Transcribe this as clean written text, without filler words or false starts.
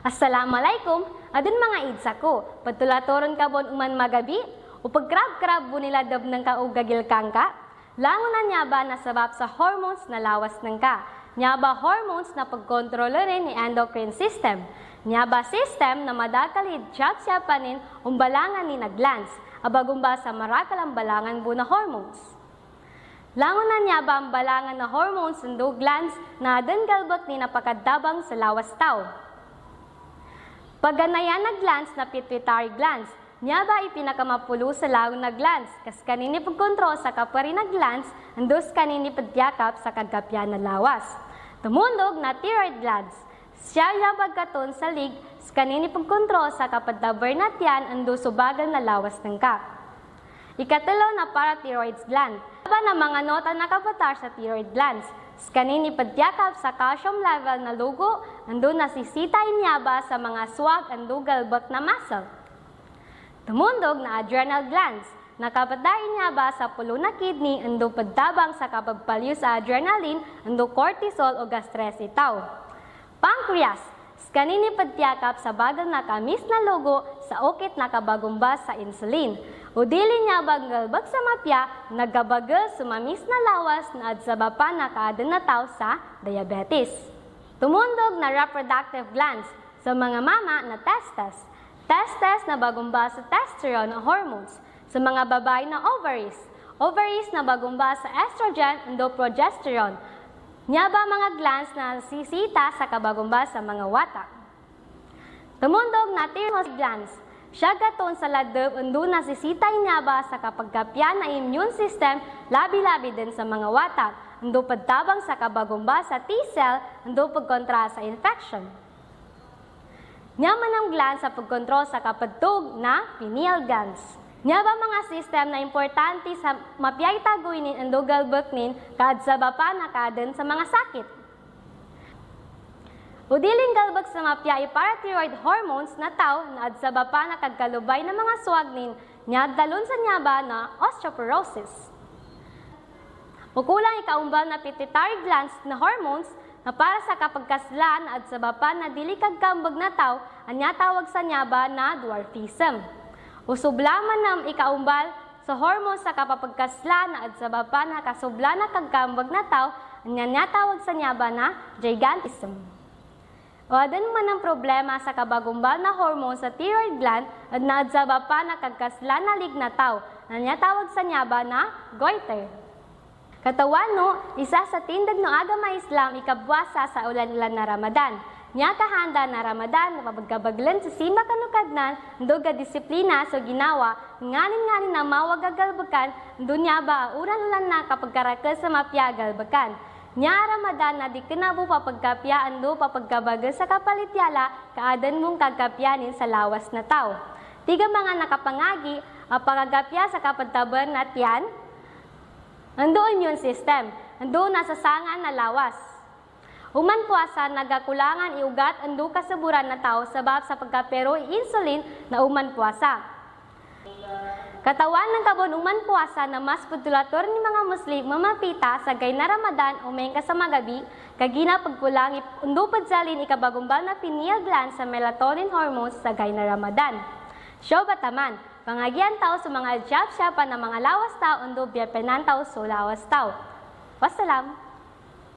Assalamualaikum, adun mga idsa ko. Patulatoron ka bon uman magabi, o pagkrab-krab bo nila dab ng ka o gagil kang ka. Langunan niya ba na sabab sa hormones na lawas ng ka. Niya ba hormones na pagkontrolo rin ni endocrine system. Niya ba system na madakalid siya panin umbalangan ni naglands. Abagumba sa marakalang balangan bo na hormones. Langunan niya ba ang balangan na hormones ng glands na galbot ni napakadabang sa lawas tao. Paganayan na glands na pituitary glands, niya ba ipinakamapulo sa lawang na glands, kas kanini pagkontrol sa kapari na glands, andos kanini padyakap sa kagapyan na lawas. Tumundog na thyroid glands, siya bagkaton sa lig, kanini pagkontrol sa kapadabar na tiyan, andos subagan na lawas ng ka. Ikatulo na parathyroid gland, ba na mga nota na kapatar sa thyroid glands, kanini padyakap sa calcium level na lugo, ando nasisitay niya ba sa mga swag ando galbot na muscle. Tumundog na adrenal glands, nakapadain niya ba sa pulo na kidney ando padabang sa kapagpalyo sa adrenaline, ando cortisol o gastres itaw. Pancreas, kanini padyakap sa bagang nakamis na lugo sa ukit na kabagumbas sa insulin. O dili niya bang galbag sa mapya, nagkabagal sumamis na lawas na adsaba pa nakaadan na tao sa diabetes. Tumundog na reproductive glands sa mga mama na testes. Testes na bagumba sa testosterone o hormones. Sa mga babae na ovaries. Ovaries na bagumba sa estrogen o progesterone. Niya ba mga glands na sisita sa kabagumba sa mga watak. Tumundog na thyroid glands. Siya gaton sa ladab undo nasisitay niya ba sa kapagkapyan na immune system labi-labi din sa mga watak, undo padtabang sa kabagumba sa T-cell, undo pagkontra sa infection. Niya man ang glands sa pagkontrol sa kapadtog na pineal glands. Niya ba mga system na importante sa mapyay taguinin undo galbaknin kaadzaba pa na kaden sa mga sakit. O diling galbag sa mapya parathyroid hormones na tao na adsaba pa na kagkalubay na mga swagnin niya dalon sa niya ba na osteoporosis. O kulang ikaumbal na pituitary glands na hormones na para sa kapagkaslaan na adsaba pa na dili kagkambag na tao anya tawag sa niya ba na dwarfism. O sublaman nam ikaumbal sa hormones sa kapapagkaslaan na adsaba pa na kasubla na kagkambag na tao anya tawag sa niya ba na gigantism. O adan man ang problema sa kabagumbal na hormone sa thyroid gland at naadzaba pa na kagkasla na lig na tao na niya tawag sa niya ba na goiter. Katawan no, isa sa tindag no agama Islam ikabwasa sa ulan-ulan na Ramadan. Niya kahanda na Ramadan na pabagkabaglan sa simba kanukadnan ndoga disiplina so ginawa nganin na mawagagalbakan ndo niya ba uran-ulan na kapag karakal sa mapya galbakan. Nya Ramadan na di kinabo papagkapyaan do papagkabagal sa kapalityala kaadan mong kagkapyanin sa lawas na tao. Tiga mga nakapangagi pagagapya sa kapadtaban na tiyan, ando immune system, ando nasasangan na lawas. Human puasa nagakulangan iugat ando kasaburan na tao sabab sa pagkapero insulin na uman puasa. Katawan ng kabunuman puasa na mas putulator ni mga Muslim mamapita sa gay na Ramadan o mengka sa magabi, kagina pagpulang undo padsalin ikabagumbal na pineal gland sa melatonin hormones sa gay na Ramadan. Siyo bataman, pangagyan tao sa mga jab-syapan ng mga lawas tao undo biyapenan tao so lawas tao. Wassalam!